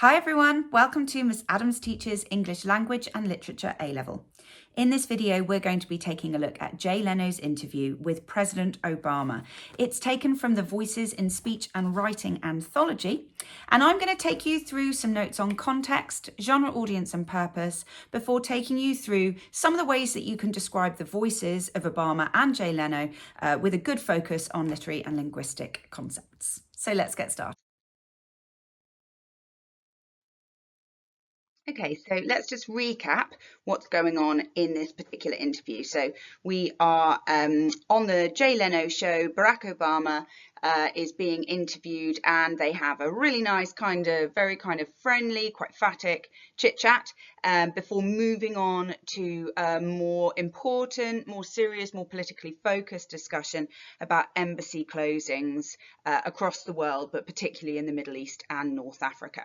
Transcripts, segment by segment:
Hi everyone, welcome to Miss Adams Teaches English Language and Literature A-Level. In this video, we're going to be taking a look at Jay Leno's interview with President Obama. It's taken from the Voices in Speech and Writing anthology, and I'm going to take you through some notes on context, genre, audience, and purpose before taking you through some of the ways that you can describe the voices of Obama and Jay Leno with a good focus on literary and linguistic concepts. So let's get started. Okay, so let's just recap what's going on in this particular interview. So we are on the Jay Leno show. Barack Obama is being interviewed, and they have a really nice very friendly, quite phatic chit chat before moving on to a more important, more serious, more politically focused discussion about embassy closings across the world, but particularly in the Middle East and North Africa.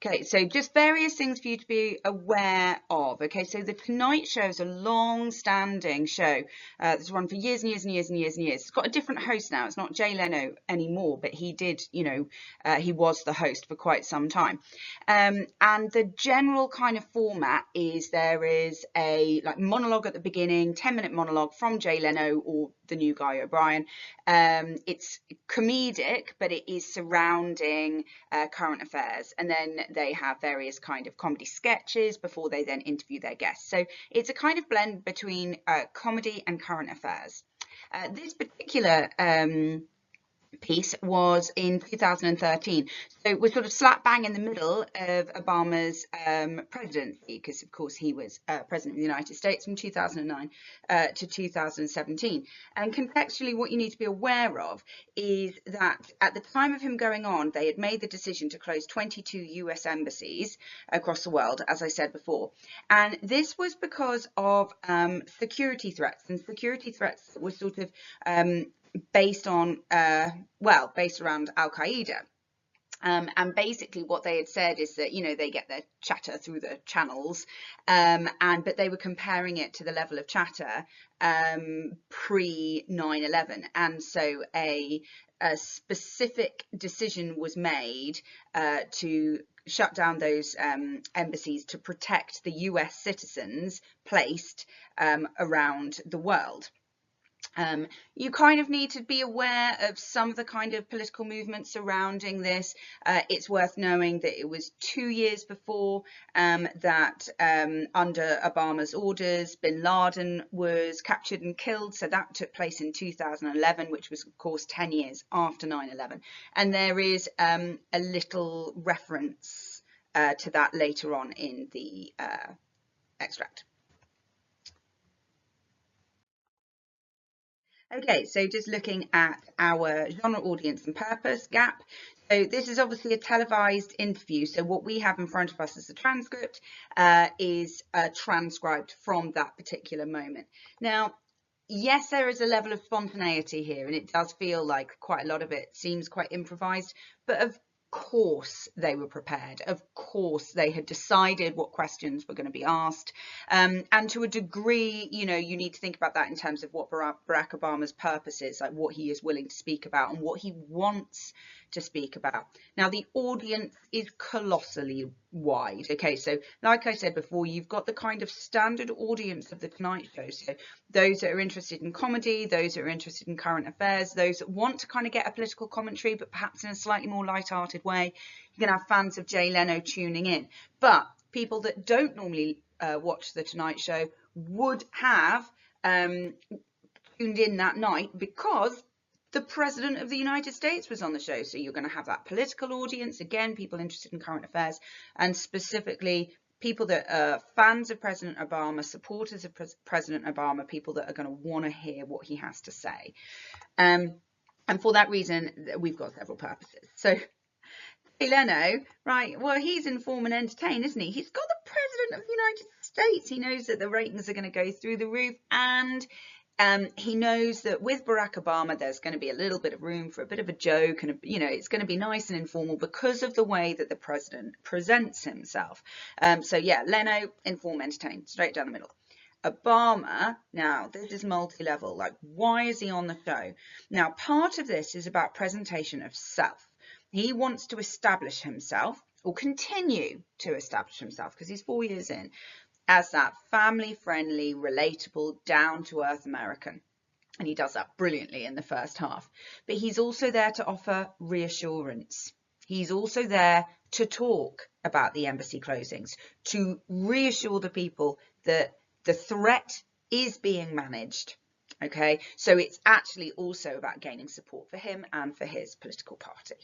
Okay, so just various things for you to be aware of. Okay, so the Tonight Show is a long-standing show that's run for years and years and years and years and years. It's got a different host now. It's not Jay Leno anymore, but he did, he was the host for quite some time. And the general kind of format is there is a monologue at the beginning, 10-minute monologue from Jay Leno or the new guy O'Brien. It's comedic, but it is surrounding current affairs, and then they have various kind of comedy sketches before they then interview their guests. So it's a kind of blend between comedy and current affairs. This particular piece was in 2013, so we're sort of slap bang in the middle of Obama's presidency, because of course he was president of the United States from 2009 to 2017. And contextually, what you need to be aware of is that at the time of him going on, they had made the decision to close 22 US embassies across the world, as I said before, and this was because of security threats, and security threats that were sort of based around Al-Qaeda. And basically what they had said is that, they get their chatter through the channels, but they were comparing it to the level of chatter pre 9/11. And so a specific decision was made to shut down those embassies to protect the US citizens placed around the world. You kind of need to be aware of some of the kind of political movements surrounding this. It's worth knowing that it was 2 years before that under Obama's orders, bin Laden was captured and killed. So that took place in 2011, which was of course 10 years after 9/11. And there is a little reference to that later on in the extract. Okay, so just looking at our genre, audience and purpose gap. So this is obviously a televised interview. So what we have in front of us as a transcript is transcribed from that particular moment. Now, yes, there is a level of spontaneity here, and it does feel like quite a lot of it seems quite improvised, but of course they were prepared. Of course they had decided what questions were going to be asked, and to a degree, you need to think about that in terms of what Barack Obama's purpose is, like what he is willing to speak about and what he wants to speak about. Now, the audience is colossally wide. Okay, so like I said before, you've got the kind of standard audience of the Tonight Show. So those that are interested in comedy, those that are interested in current affairs, those that want to kind of get a political commentary, but perhaps in a slightly more light-hearted way. You're going to have fans of Jay Leno tuning in, but people that don't normally watch the Tonight Show would have tuned in that night because the President of the United States was on the show. So you're going to have that political audience, again, people interested in current affairs, and specifically people that are fans of President Obama, supporters of President Obama, people that are going to want to hear what he has to say. And for that reason, we've got several purposes. So Jay Leno, right, well, he's inform and entertain, isn't he? He's got the President of the United States. He knows that the ratings are going to go through the roof, and he knows that with Barack Obama, there's going to be a little bit of room for a bit of a joke, and it's going to be nice and informal because of the way that the president presents himself. So yeah, Leno, inform, entertain, straight down the middle. Obama, now this is multi-level. Like, why is he on the show? Now, part of this is about presentation of self. He wants to establish himself or continue to establish himself, because he's 4 years in, as that family-friendly, relatable, down-to-earth American. And he does that brilliantly in the first half. But he's also there to offer reassurance. He's also there to talk about the embassy closings, to reassure the people that the threat is being managed. Okay, so it's actually also about gaining support for him and for his political party.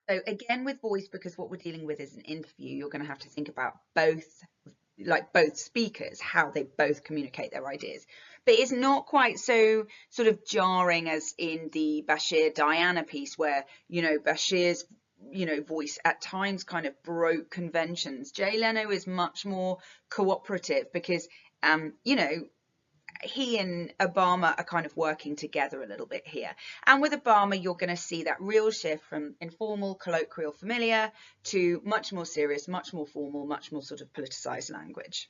So again, with voice, because what we're dealing with is an interview, you're going to have to think about both, like both speakers, how they both communicate their ideas. But it's not quite so sort of jarring as in the Bashir Diana piece, where, you know, Bashir's, you know, voice at times kind of broke conventions. Jay Leno is much more cooperative because, you know, he and Obama are kind of working together a little bit here. And with Obama, you're going to see that real shift from informal, colloquial, familiar to much more serious, much more formal, much more sort of politicized language.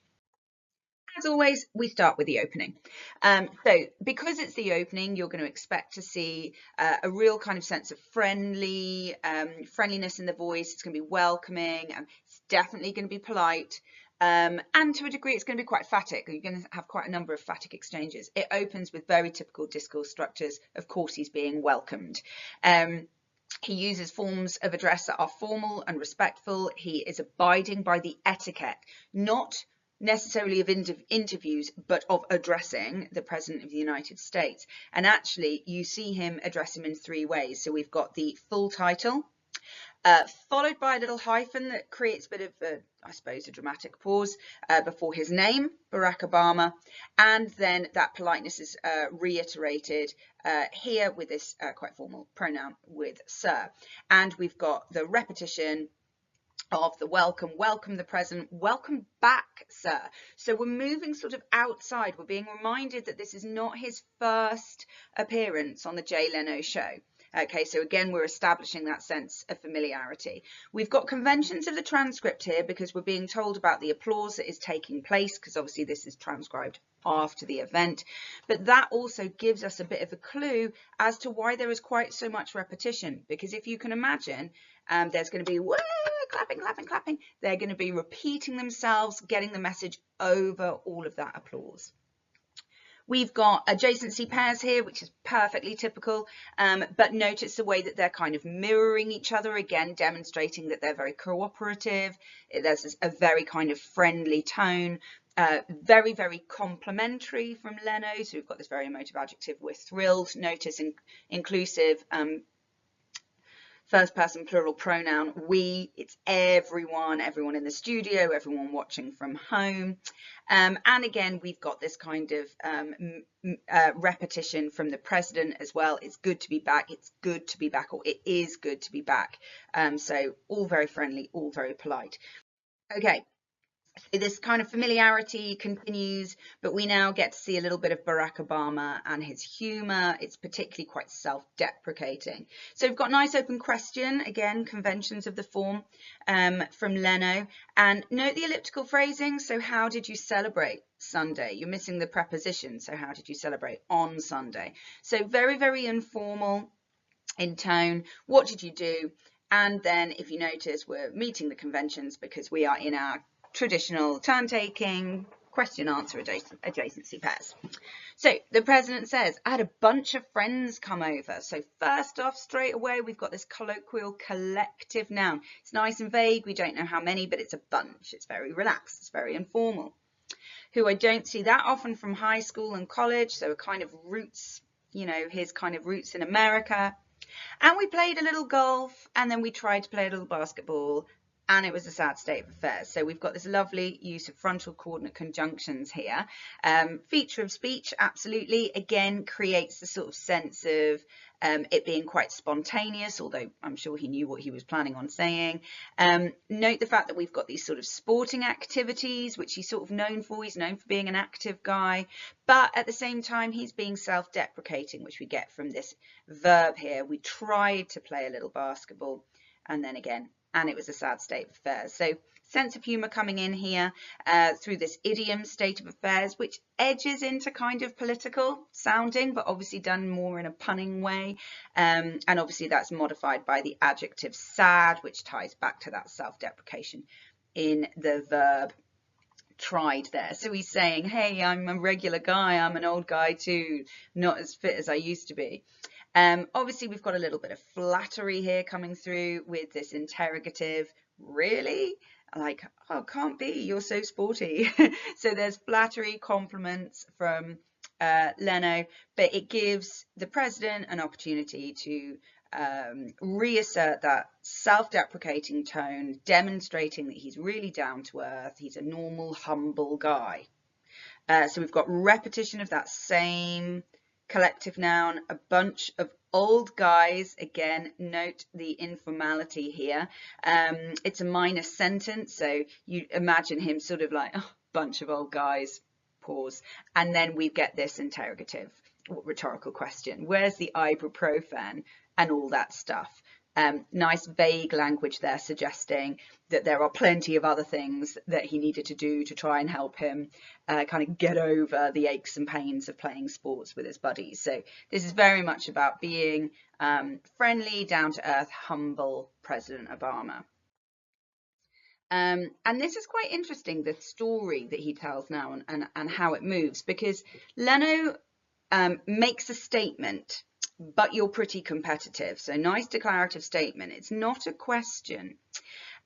As always, we start with the opening. So because it's the opening, you're going to expect to see a real kind of sense of friendliness in the voice. It's going to be welcoming. It's definitely going to be polite. And to a degree, it's going to be quite phatic. You're going to have quite a number of phatic exchanges. It opens with very typical discourse structures. Of course, he's being welcomed. He uses forms of address that are formal and respectful. He is abiding by the etiquette, not necessarily of interviews, but of addressing the President of the United States. And actually, you see him address him in 3 ways. So we've got the full title, followed by a little hyphen that creates a bit of, I suppose, a dramatic pause before his name, Barack Obama. And then that politeness is reiterated here with this quite formal pronoun with sir. And we've got the repetition of the welcome the president, welcome back, sir. So we're moving sort of outside. We're being reminded that this is not his first appearance on the Jay Leno show. Okay, so again, we're establishing that sense of familiarity. We've got conventions of the transcript here because we're being told about the applause that is taking place, because obviously this is transcribed after the event. But that also gives us a bit of a clue as to why there is quite so much repetition, because if you can imagine, there's going to be clapping, clapping, clapping. They're going to be repeating themselves, getting the message over all of that applause. We've got adjacency pairs here, which is perfectly typical, but notice the way that they're kind of mirroring each other, again, demonstrating that they're very cooperative. There's a very kind of friendly tone, very, very complimentary from Leno. So we've got this very emotive adjective, we're thrilled. Notice inclusive, first person plural pronoun, we, it's everyone in the studio, everyone watching from home. And again, we've got this kind of repetition from the president as well. It's good to be back, it's good to be back, or it is good to be back. So all very friendly, all very polite. Okay. So this kind of familiarity continues, but we now get to see a little bit of Barack Obama and his humor. It's particularly quite self-deprecating. So we've got nice open question, again, conventions of the form from Leno. And note the elliptical phrasing. So how did you celebrate Sunday? You're missing the preposition. So how did you celebrate on Sunday? So very, very informal in tone. What did you do? And then if you notice, we're meeting the conventions because we are in our traditional turn-taking, question-answer adjacency pairs. So the president says, I had a bunch of friends come over. So first off, straight away, we've got this colloquial collective noun. It's nice and vague. We don't know how many, but it's a bunch. It's very relaxed. It's very informal. Who I don't see that often from high school and college. So a kind of roots, you know, his kind of roots in America. And we played a little golf, and then we tried to play a little basketball, and it was a sad state of affairs. So we've got this lovely use of frontal coordinate conjunctions here. Feature of speech, absolutely, again, creates the sort of sense of it being quite spontaneous, although I'm sure he knew what he was planning on saying. Note the fact that we've got these sort of sporting activities, which he's sort of known for. He's known for being an active guy, but at the same time, he's being self-deprecating, which we get from this verb here. We tried to play a little basketball, and then again, and it was a sad state of affairs. So sense of humour coming in here through this idiom, state of affairs, which edges into kind of political sounding, but obviously done more in a punning way. And obviously that's modified by the adjective sad, which ties back to that self-deprecation in the verb tried there. So he's saying, hey, I'm a regular guy, I'm an old guy too, not as fit as I used to be. Obviously we've got a little bit of flattery here coming through with this interrogative. Really? Like, oh, can't be, you're so sporty. So there's flattery, compliments from Leno, but it gives the president an opportunity to reassert that self-deprecating tone, demonstrating that he's really down to earth, he's a normal, humble guy. So we've got repetition of that same collective noun, a bunch of old guys. Again, note the informality here. It's a minor sentence, so you imagine him sort of like, oh, bunch of old guys, pause, and then we get this interrogative rhetorical question. Where's the ibuprofen and all that stuff? Nice vague language there suggesting that there are plenty of other things that he needed to do to try and help him kind of get over the aches and pains of playing sports with his buddies. So this is very much about being friendly, down to earth, humble President Obama. And this is quite interesting, the story that he tells now and how it moves, because Leno makes a statement, but you're pretty competitive. So nice declarative statement. It's not a question.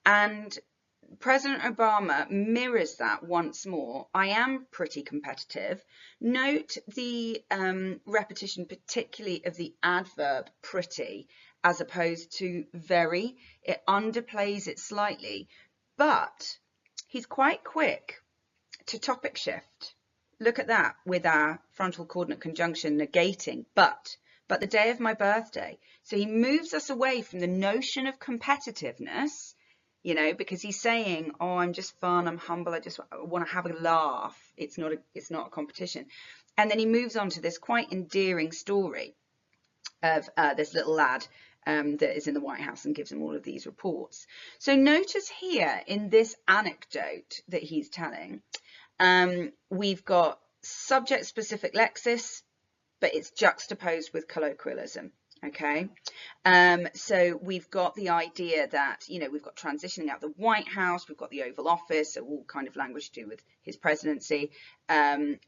And President Obama mirrors that once more. I am pretty competitive. Note the repetition, particularly of the adverb pretty, as opposed to very. It underplays it slightly, but he's quite quick to topic shift. Look at that with our frontal coordinate conjunction negating, but the day of my birthday. So he moves us away from the notion of competitiveness, you know, because he's saying, oh, I'm just fun, I'm humble, I just want to have a laugh. It's not a competition. And then he moves on to this quite endearing story of this little lad that is in the White House and gives him all of these reports. So notice here in this anecdote that he's telling, we've got subject-specific lexis, but it's juxtaposed with colloquialism, okay? So we've got the idea that, you know, we've got transitioning out of the White House, we've got the Oval Office, so all kind of language to do with his presidency.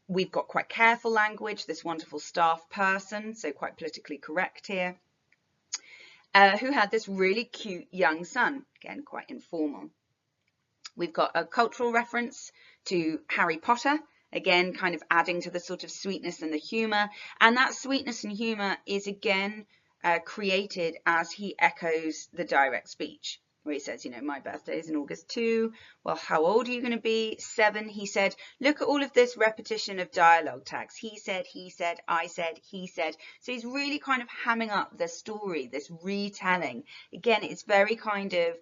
We've got quite careful language, this wonderful staff person, so quite politically correct here, who had this really cute young son, again, quite informal. We've got a cultural reference to Harry Potter, again, kind of adding to the sort of sweetness and the humour. And that sweetness and humour is again created as he echoes the direct speech, where he says, you know, my birthday is in August 2. Well, how old are you going to be? 7, he said. Look at all of this repetition of dialogue tags. He said, I said, he said. So he's really kind of hamming up the story, this retelling. Again, it's very kind of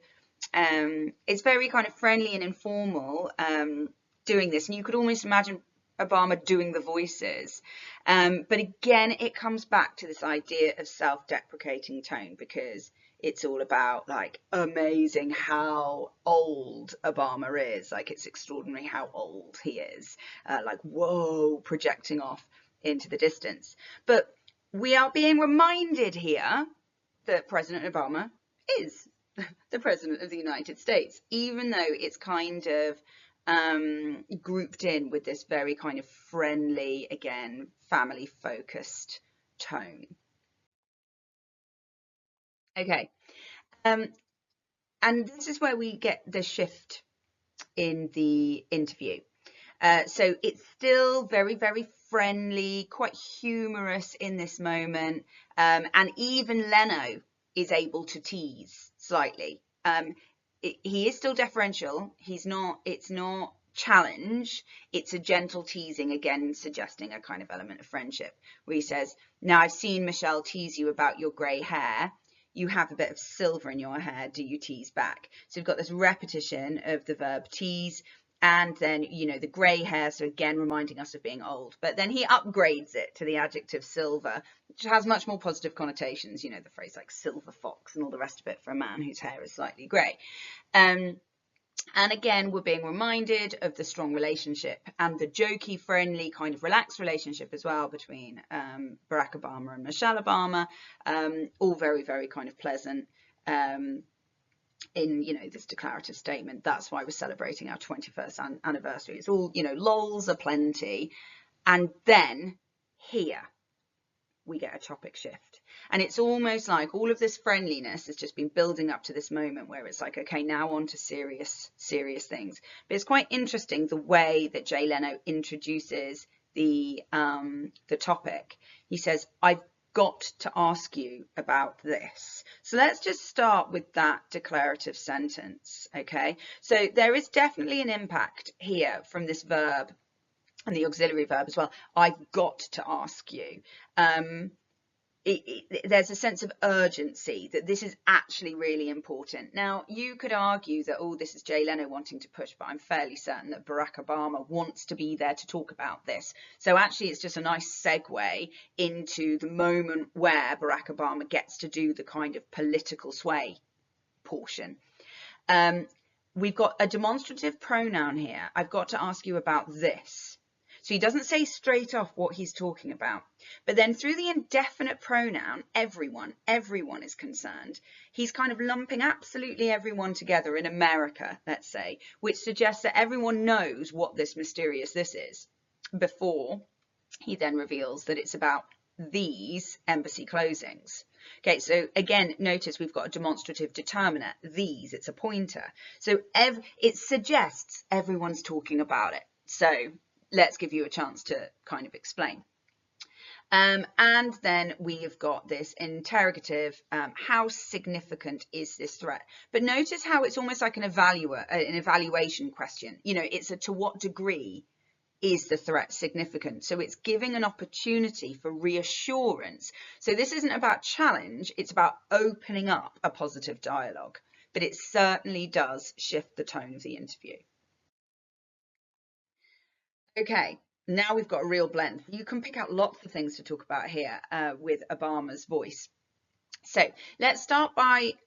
friendly and informal, doing this, and you could almost imagine Obama doing the voices, but again it comes back to this idea of self-deprecating tone, because it's all about like amazing how old Obama is, like it's extraordinary how old he is, like whoa, projecting off into the distance. But we are being reminded here that President Obama is the President of the United States, even though it's kind of grouped in with this very kind of friendly, again, family focused tone. Okay, and this is where we get the shift in the interview. So it's still very, very friendly, quite humorous in this moment, and even Leno is able to tease slightly. He is still deferential. It's not challenge. It's a gentle teasing, again, suggesting a kind of element of friendship, where he says, now I've seen Michelle tease you about your grey hair. You have a bit of silver in your hair. Do you tease back? So we've got this repetition of the verb tease. And then, you know, the grey hair, so again, reminding us of being old. But then he upgrades it to the adjective silver, which has much more positive connotations, you know, the phrase like silver fox and all the rest of it for a man whose hair is slightly grey. And again, we're being reminded of the strong relationship and the jokey, friendly, kind of relaxed relationship as well between Barack Obama and Michelle Obama, all very, very kind of pleasant. In, you know, this declarative statement. That's why we're celebrating our 21st anniversary. It's all, you know, lols aplenty. And then here we get a topic shift. And it's almost like all of this friendliness has just been building up to this moment where it's like, okay, now on to serious things. But it's quite interesting the way that Jay Leno introduces the topic. He says, I've got to ask you about this. So let's just start with that declarative sentence, okay? So there is definitely an impact here from this verb and the auxiliary verb as well. I've got to ask you. There's a sense of urgency that this is actually really important. Now, you could argue that, oh, this is Jay Leno wanting to push, but I'm fairly certain that Barack Obama wants to be there to talk about this. So actually, it's just a nice segue into the moment where Barack Obama gets to do the kind of political sway portion. We've got a demonstrative pronoun here. I've got to ask you about this. So he doesn't say straight off what he's talking about. But then through the indefinite pronoun, everyone is concerned. He's kind of lumping absolutely everyone together in America, let's say, which suggests that everyone knows what this mysterious this is before he then reveals that it's about these embassy closings. Okay, so again, notice we've got a demonstrative determiner, these, it's a pointer. So it suggests everyone's talking about it. So let's give you a chance to kind of explain. And then we've got this interrogative, how significant is this threat? But notice how it's almost like an evaluation question. You know, it's a to what degree is the threat significant? So it's giving an opportunity for reassurance. So this isn't about challenge, it's about opening up a positive dialogue. But it certainly does shift the tone of the interview. Okay, now we've got a real blend. You can pick out lots of things to talk about here with Obama's voice. So let's start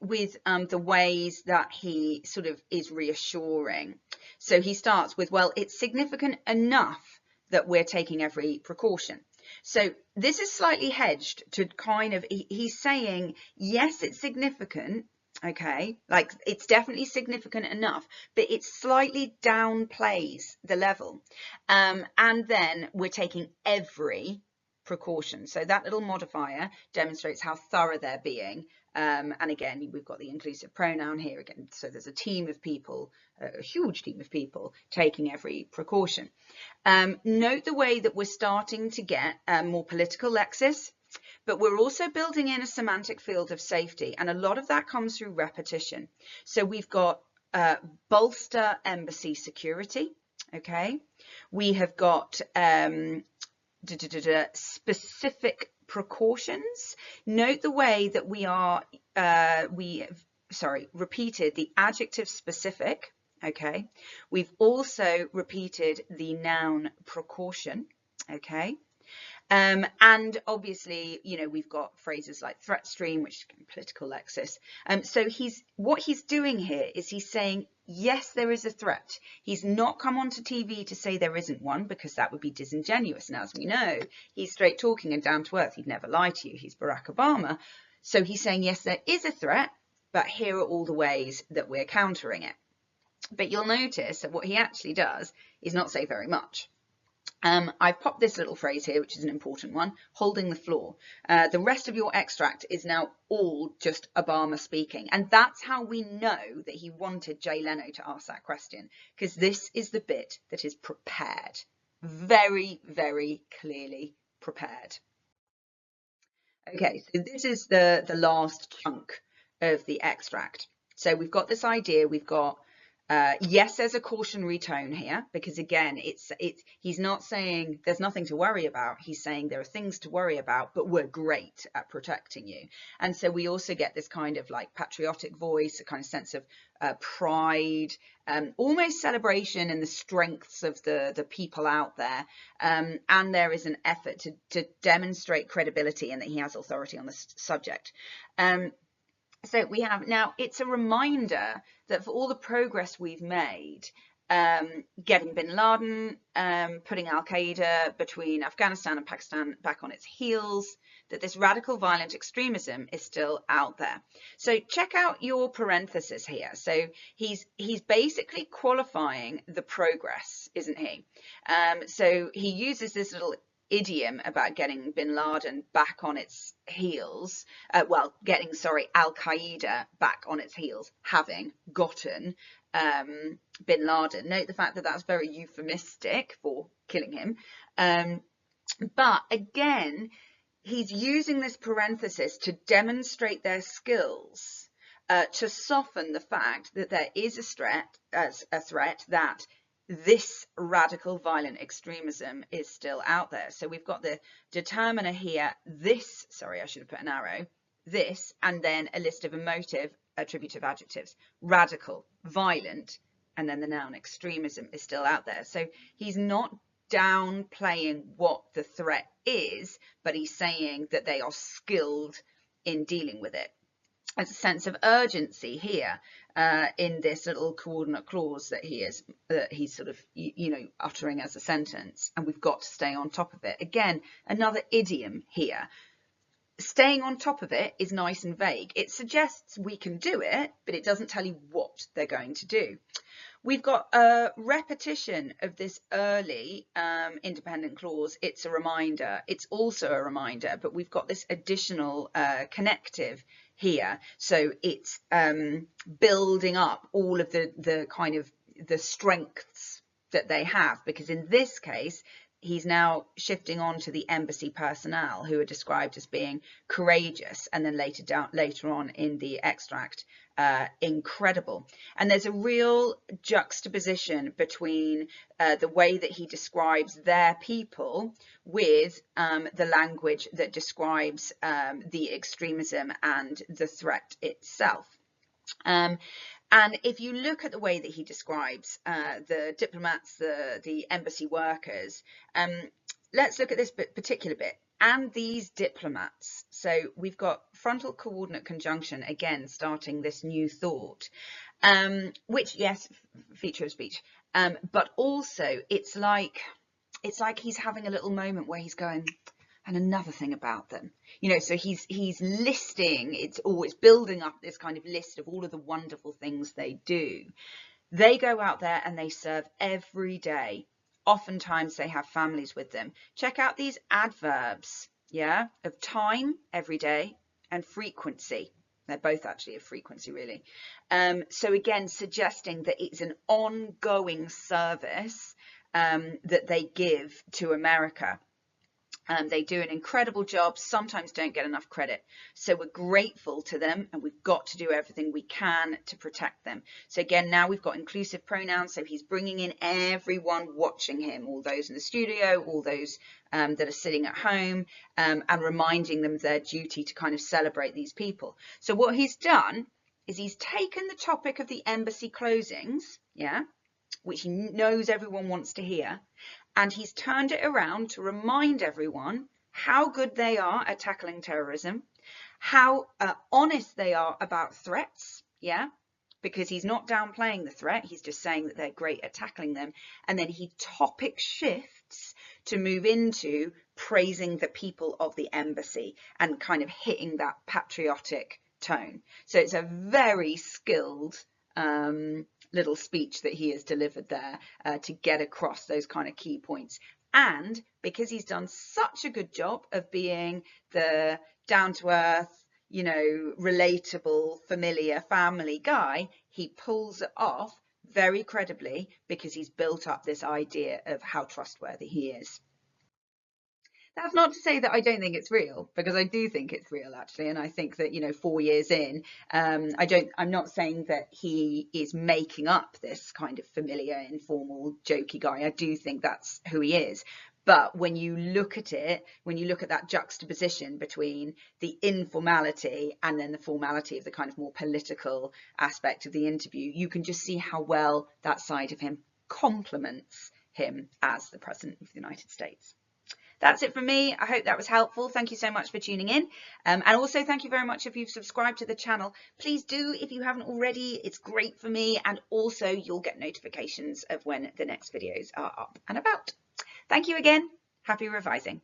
with the ways that he sort of is reassuring. So he starts with, well, it's significant enough that we're taking every precaution. So this is slightly hedged to kind of, he's saying, yes, it's significant. Okay, like it's definitely significant enough, but it slightly downplays the level. And then we're taking every precaution. So that little modifier demonstrates how thorough they're being. And again, we've got the inclusive pronoun here again. So there's a team of people, a huge team of people taking every precaution. Note the way that we're starting to get more political lexis. But we're also building in a semantic field of safety, and a lot of that comes through repetition. So we've got bolster embassy security, okay? We have got specific precautions. Note the way that we have repeated the adjective specific, okay? We've also repeated the noun precaution, okay? And obviously, you know, we've got phrases like threat stream, which is political lexis. So what he's doing here is he's saying, yes, there is a threat. He's not come onto TV to say there isn't one, because that would be disingenuous. And as we know, he's straight talking and down to earth. He'd never lie to you. He's Barack Obama. So he's saying, yes, there is a threat, but here are all the ways that we're countering it. But you'll notice that what he actually does is not say very much. I've popped this little phrase here, which is an important one, holding the floor. The rest of your extract is now all just Obama speaking. And that's how we know that he wanted Jay Leno to ask that question, because this is the bit that is prepared. Very, very clearly prepared. Okay, so this is the last chunk of the extract. So we've got this idea, we've got Yes, there's a cautionary tone here, because again, he's not saying there's nothing to worry about. He's saying there are things to worry about, but we're great at protecting you. And so we also get this kind of like patriotic voice, a kind of sense of pride, almost celebration in the strengths of the people out there. And there is an effort to demonstrate credibility and that he has authority on the subject. So we have now, it's a reminder that for all the progress we've made, getting bin Laden, putting Al-Qaeda between Afghanistan and Pakistan back on its heels, that this radical violent extremism is still out there. So check out your parenthesis here. So he's basically qualifying the progress, isn't he? So he uses this little idiom about getting bin Laden back on its heels, getting Al-Qaeda back on its heels, having gotten bin Laden. Note the fact that that's very euphemistic for killing him. But again, he's using this parenthesis to demonstrate their skills, to soften the fact that there is a threat that this radical violent extremism is still out there. So we've got the determiner here, this, sorry, I should have put an arrow, this, and then a list of emotive attributive adjectives, radical, violent, and then the noun extremism is still out there. So he's not downplaying what the threat is, but he's saying that they are skilled in dealing with it. There's a sense of urgency here in this little coordinate clause that he's sort of, uttering as a sentence, and we've got to stay on top of it. Again, another idiom here. Staying on top of it is nice and vague. It suggests we can do it, but it doesn't tell you what they're going to do. We've got a repetition of this early independent clause. It's a reminder. It's also a reminder, but we've got this additional connective here. So it's building up all of the kind of the strengths that they have, because in this case, he's now shifting on to the embassy personnel, who are described as being courageous, and then later on in the extract, incredible. And there's a real juxtaposition between the way that he describes their people with the language that describes the extremism and the threat itself. And if you look at the way that he describes the diplomats, the embassy workers, let's look at this particular bit. And these diplomats. So we've got frontal coordinate conjunction, again, starting this new thought, which, yes, feature of speech, but also it's like he's having a little moment where he's going, and another thing about them, so he's listing, it's always building up this kind of list of all of the wonderful things they do. They go out there and they serve every day. Oftentimes they have families with them. Check out these adverbs, of time, every day, and frequency. They're both actually of frequency, really. So again, suggesting that it's an ongoing service that they give to America. They do an incredible job, sometimes don't get enough credit. So we're grateful to them, and we've got to do everything we can to protect them. So again, now we've got inclusive pronouns. So he's bringing in everyone watching him, all those in the studio, all those that are sitting at home, and reminding them of their duty to kind of celebrate these people. So what he's done is he's taken the topic of the embassy closings, which he knows everyone wants to hear, and he's turned it around to remind everyone how good they are at tackling terrorism, how honest they are about threats, because he's not downplaying the threat, he's just saying that they're great at tackling them. And then he topic shifts to move into praising the people of the embassy and kind of hitting that patriotic tone. So it's a very skilled little speech that he has delivered there to get across those kind of key points. And because he's done such a good job of being the down-to-earth, relatable, familiar family guy, he pulls it off very credibly because he's built up this idea of how trustworthy he is. That's not to say that I don't think it's real, because I do think it's real actually, and I think that, you know, 4 years in, I'm not saying that he is making up this kind of familiar, informal, jokey guy. I do think that's who he is. But when you look at it, when you look at that juxtaposition between the informality and then the formality of the kind of more political aspect of the interview, you can just see how well that side of him complements him as the President of the United States. That's it from me. I hope that was helpful. Thank you so much for tuning in. And also thank you very much if you've subscribed to the channel. Please do if you haven't already. It's great for me. And also you'll get notifications of when the next videos are up and about. Thank you again. Happy revising.